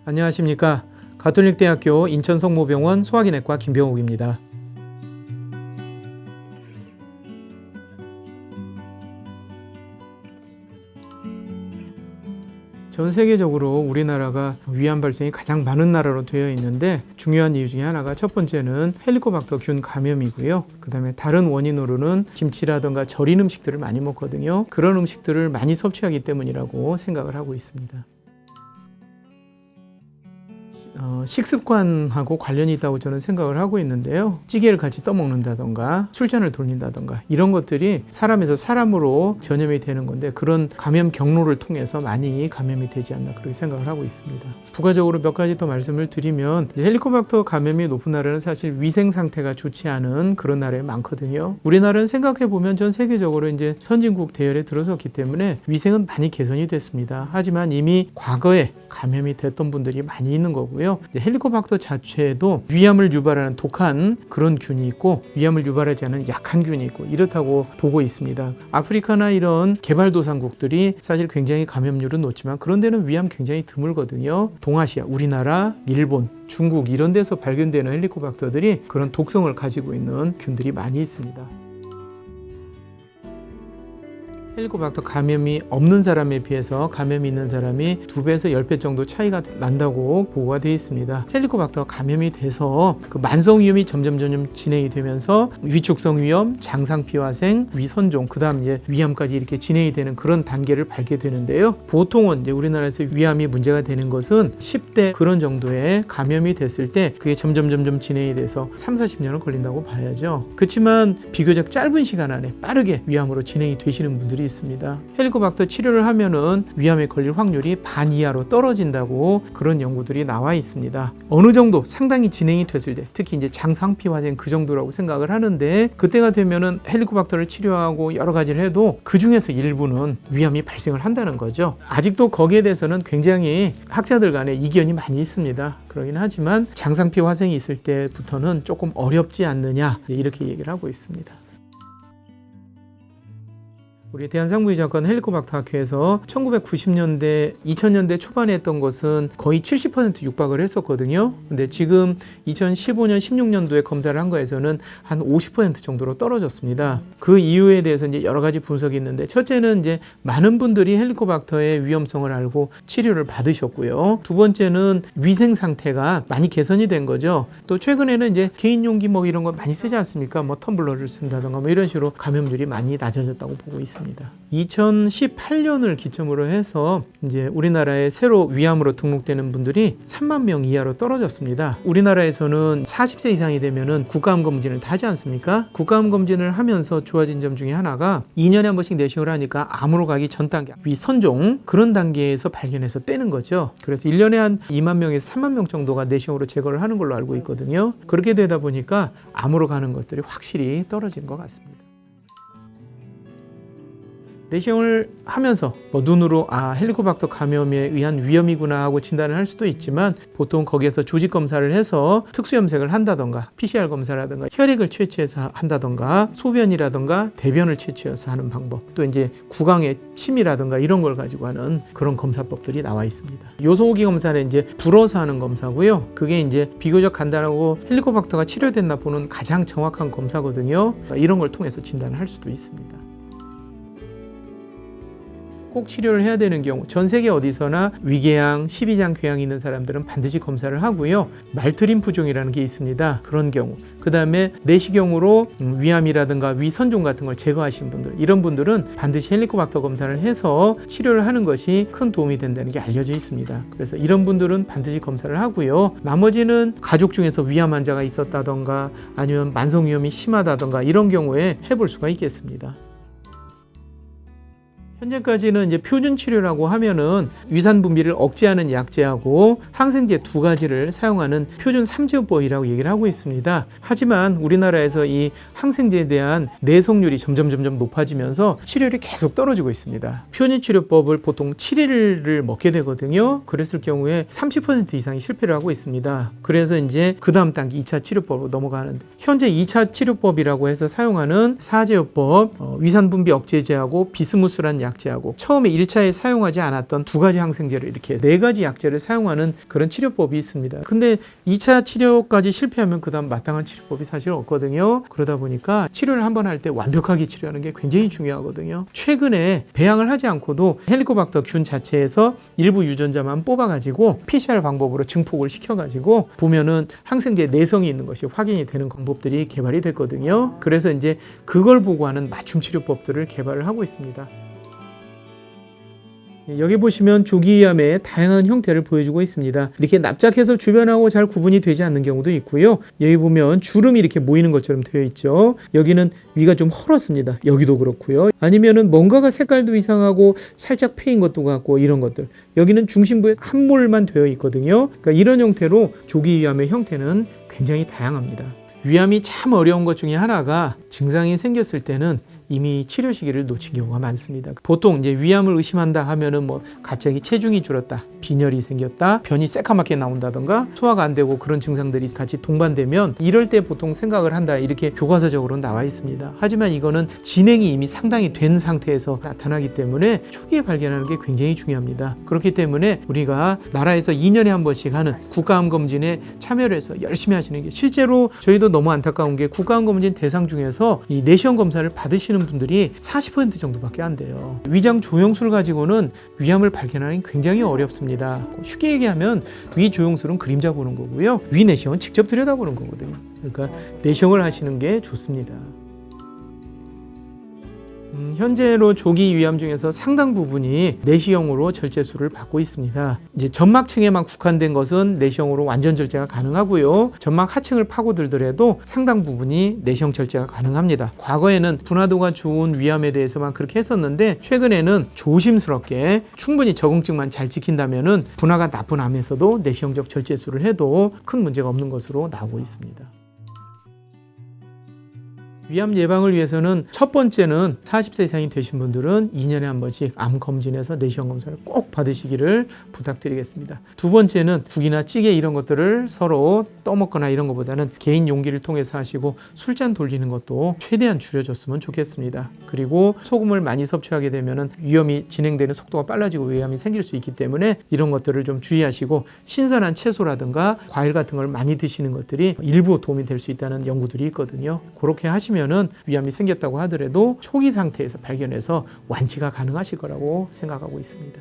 안녕하십니까. 가톨릭대학교 인천성모병원 소화기내과 김병욱입니다. 전 세계적으로 우리나라가 위암 발생이 가장 많은 나라로 되어 있는데 중요한 이유 중에 하나가 첫 번째는 헬리코박터 균 감염이고요. 그 다음에 다른 원인으로는 김치라든가 절인 음식들을 많이 먹거든요. 그런 음식들을 많이 섭취하기 때문이라고 생각을 하고 있습니다. 식습관하고 관련이 있다고 저는 생각을 하고 있는데요. 찌개를 같이 떠먹는다던가 술잔을 돌린다던가 이런 것들이 사람에서 사람으로 전염이 되는 건데 그런 감염 경로를 통해서 많이 감염이 되지 않나 그렇게 생각을 하고 있습니다. 부가적으로 몇 가지 더 말씀을 드리면 헬리코박터 감염이 높은 나라는 사실 위생 상태가 좋지 않은 그런 나라에 많거든요. 우리나라는 생각해 보면 전 세계적으로 이제 선진국 대열에 들어섰기 때문에 위생은 많이 개선이 됐습니다. 하지만 이미 과거에 감염이 됐던 분들이 많이 있는 거고요. 헬리코박터 자체에도 위암을 유발하는 독한 그런 균이 있고 위암을 유발하지 않은 약한 균이 있고 이렇다고 보고 있습니다. 아프리카나 이런 개발도상국들이 사실 굉장히 감염률은 높지만 그런 데는 위암 굉장히 드물거든요. 동아시아, 우리나라, 일본, 중국 이런 데서 발견되는 헬리코박터들이 그런 독성을 가지고 있는 균들이 많이 있습니다. 헬리코박터 감염이 없는 사람에 비해서 감염이 있는 사람이 2배에서 10배 정도 차이가 난다고 보고가 되어 있습니다. 헬리코박터 감염이 돼서 그 만성 위염이 점점 진행이 되면서 위축성 위염, 장상피화생, 위선종, 그 다음 이제 위암까지 이렇게 진행이 되는 그런 단계를 밟게 되는데요. 보통은 이제 우리나라에서 위암이 문제가 되는 것은 10대 그런 정도의 감염이 됐을 때 그게 점점 진행이 돼서 30-40년은 걸린다고 봐야죠. 그렇지만 비교적 짧은 시간 안에 빠르게 위암으로 진행이 되시는 분들이 있습니다. 헬리코박터 치료를 하면은 위암에 걸릴 확률이 반 이하로 떨어진다고 그런 연구들이 나와 있습니다. 어느 정도 상당히 진행이 됐을 때, 특히 이제 장상피화생 그 정도라고 생각을 하는데 그때가 되면은 헬리코박터를 치료하고 여러 가지를 해도 그 중에서 일부는 위암이 발생을 한다는 거죠. 아직도 거기에 대해서는 굉장히 학자들 간에 이견이 많이 있습니다. 그러긴 하지만 장상피화생이 있을 때부터는 조금 어렵지 않느냐 이렇게 얘기를 하고 있습니다. 우리 대한상부의장관 헬리코박터 학회에서 1990년대, 2000년대 초반에 했던 것은 거의 70% 육박을 했었거든요. 근데 지금 2015년, 16년도에 검사를 한 거에서는 한 50% 정도로 떨어졌습니다. 그 이유에 대해서 이제 여러 가지 분석이 있는데 첫째는 이제 많은 분들이 헬리코박터의 위험성을 알고 치료를 받으셨고요. 두 번째는 위생 상태가 많이 개선이 된 거죠. 또 최근에는 이제 개인 용기 뭐 이런 거 많이 쓰지 않습니까? 뭐 텀블러를 쓴다던가 뭐 이런 식으로 감염률이 많이 낮아졌다고 보고 있습니다. 2018년을 기점으로 해서 이제 우리나라에 새로 위암으로 등록되는 분들이 3만 명 이하로 떨어졌습니다. 우리나라에서는 40세 이상이 되면은 국가암 검진을 다 하지 않습니까? 국가암 검진을 하면서 좋아진 점 중에 하나가 2년에 한 번씩 내시경을 하니까 암으로 가기 전 단계, 위선종 그런 단계에서 발견해서 떼는 거죠. 그래서 1년에 한 2만 명에서 3만 명 정도가 내시경으로 제거를 하는 걸로 알고 있거든요. 그렇게 되다 보니까 암으로 가는 것들이 확실히 떨어진 것 같습니다. 내시경을 하면서 눈으로 헬리코박터 감염에 의한 위험이구나 하고 진단을 할 수도 있지만 보통 거기에서 조직 검사를 해서 특수염색을 한다던가 PCR 검사라든가 혈액을 채취해서 한다던가 소변이라든가 대변을 채취해서 하는 방법 또 이제 구강의 침이라든가 이런 걸 가지고 하는 그런 검사법들이 나와 있습니다. 요소호기 검사는 이제 불어서 하는 검사고요. 그게 이제 비교적 간단하고 헬리코박터가 치료됐나 보는 가장 정확한 검사거든요. 이런 걸 통해서 진단을 할 수도 있습니다. 꼭 치료를 해야 되는 경우 전 세계 어디서나 위궤양, 십이장 궤양이 있는 사람들은 반드시 검사를 하고요. 말트림프종이라는 게 있습니다. 그런 경우 그 다음에 내시경으로 위암이라든가 위선종 같은 걸 제거하신 분들 이런 분들은 반드시 헬리코박터 검사를 해서 치료를 하는 것이 큰 도움이 된다는 게 알려져 있습니다. 그래서 이런 분들은 반드시 검사를 하고요. 나머지는 가족 중에서 위암 환자가 있었다던가 아니면 만성위염이 심하다던가 이런 경우에 해볼 수가 있겠습니다. 현재까지는 이제 표준 치료라고 하면은 위산 분비를 억제하는 약제하고 항생제 2가지를 사용하는 표준 3제호법이라고 얘기를 하고 있습니다. 하지만 우리나라에서 이 항생제에 대한 내성률이 점점 높아지면서 치료율이 계속 떨어지고 있습니다. 표준 치료법을 보통 7일을 먹게 되거든요. 그랬을 경우에 30% 이상이 실패를 하고 있습니다. 그래서 이제 그 다음 단계 2차 치료법으로 넘어가는데 현재 2차 치료법이라고 해서 사용하는 4제호법 위산 분비 억제제하고 비스무스란 약 약제하고 처음에 1차에 사용하지 않았던 2가지 항생제를 이렇게 4가지 약제를 사용하는 그런 치료법이 있습니다. 근데 2차 치료까지 실패하면 그 다음 마땅한 치료법이 사실 없거든요. 그러다 보니까 치료를 한번 할 때 완벽하게 치료하는 게 굉장히 중요하거든요. 최근에 배양을 하지 않고도 헬리코박터 균 자체에서 일부 유전자만 뽑아가지고 PCR 방법으로 증폭을 시켜가지고 보면은 항생제 내성이 있는 것이 확인이 되는 방법들이 개발이 됐거든요. 그래서 이제 그걸 보고 하는 맞춤 치료법들을 개발을 하고 있습니다. 여기 보시면 조기위암의 다양한 형태를 보여주고 있습니다. 이렇게 납작해서 주변하고 잘 구분이 되지 않는 경우도 있고요. 여기 보면 주름이 이렇게 모이는 것처럼 되어 있죠. 여기는 위가 좀 헐었습니다. 여기도 그렇고요. 아니면은 뭔가가 색깔도 이상하고 살짝 패인 것도 같고 이런 것들. 여기는 중심부에 함몰만 되어 있거든요. 그러니까 이런 형태로 조기위암의 형태는 굉장히 다양합니다. 위암이 참 어려운 것 중에 하나가 증상이 생겼을 때는 이미 치료 시기를 놓친 경우가 많습니다. 보통 이제 위암을 의심한다 하면은 뭐 갑자기 체중이 줄었다, 빈혈이 생겼다, 변이 새까맣게 나온다던가 소화가 안 되고 그런 증상들이 같이 동반되면 이럴 때 보통 생각을 한다 이렇게 교과서적으로 나와 있습니다. 하지만 이거는 진행이 이미 상당히 된 상태에서 나타나기 때문에 초기에 발견하는 게 굉장히 중요합니다. 그렇기 때문에 우리가 나라에서 2년에 한 번씩 하는 국가암 검진에 참여를 해서 열심히 하시는 게 실제로 저희도 너무 안타까운 게 국가암 검진 대상 중에서 이 내시경 검사를 받으시는 분들이 40% 정도밖에 안 돼요. 위장 조영술 가지고는 위암을 발견하는 게 굉장히 어렵습니다. 쉽게 얘기하면 위 조영술은 그림자 보는 거고요. 위 내시경은 직접 들여다보는 거거든요. 그러니까 내시경을 하시는 게 좋습니다. 현재로 조기 위암 중에서 상당 부분이 내시경으로 절제술을 받고 있습니다. 이제 점막층에만 국한된 것은 내시경으로 완전 절제가 가능하고요. 점막 하층을 파고들더라도 상당 부분이 내시경 절제가 가능합니다. 과거에는 분화도가 좋은 위암에 대해서만 그렇게 했었는데 최근에는 조심스럽게 충분히 적응증만 잘 지킨다면은 분화가 나쁜 암에서도 내시경적 절제술을 해도 큰 문제가 없는 것으로 나오고 있습니다. 위암 예방을 위해서는 첫 번째는 40세 이상이 되신 분들은 2년에 한 번씩 암 검진에서 내시경 검사를 꼭 받으시기를 부탁드리겠습니다. 두 번째는 국이나 찌개 이런 것들을 서로 떠먹거나 이런 것보다는 개인 용기를 통해서 하시고 술잔 돌리는 것도 최대한 줄여줬으면 좋겠습니다. 그리고 소금을 많이 섭취하게 되면 위염이 진행되는 속도가 빨라지고 위암이 생길 수 있기 때문에 이런 것들을 좀 주의하시고 신선한 채소라든가 과일 같은 걸 많이 드시는 것들이 일부 도움이 될 수 있다는 연구들이 있거든요. 그렇게 하시면은 위암이 생겼다고 하더라도 초기 상태에서 발견해서 완치가 가능하실 거라고 생각하고 있습니다.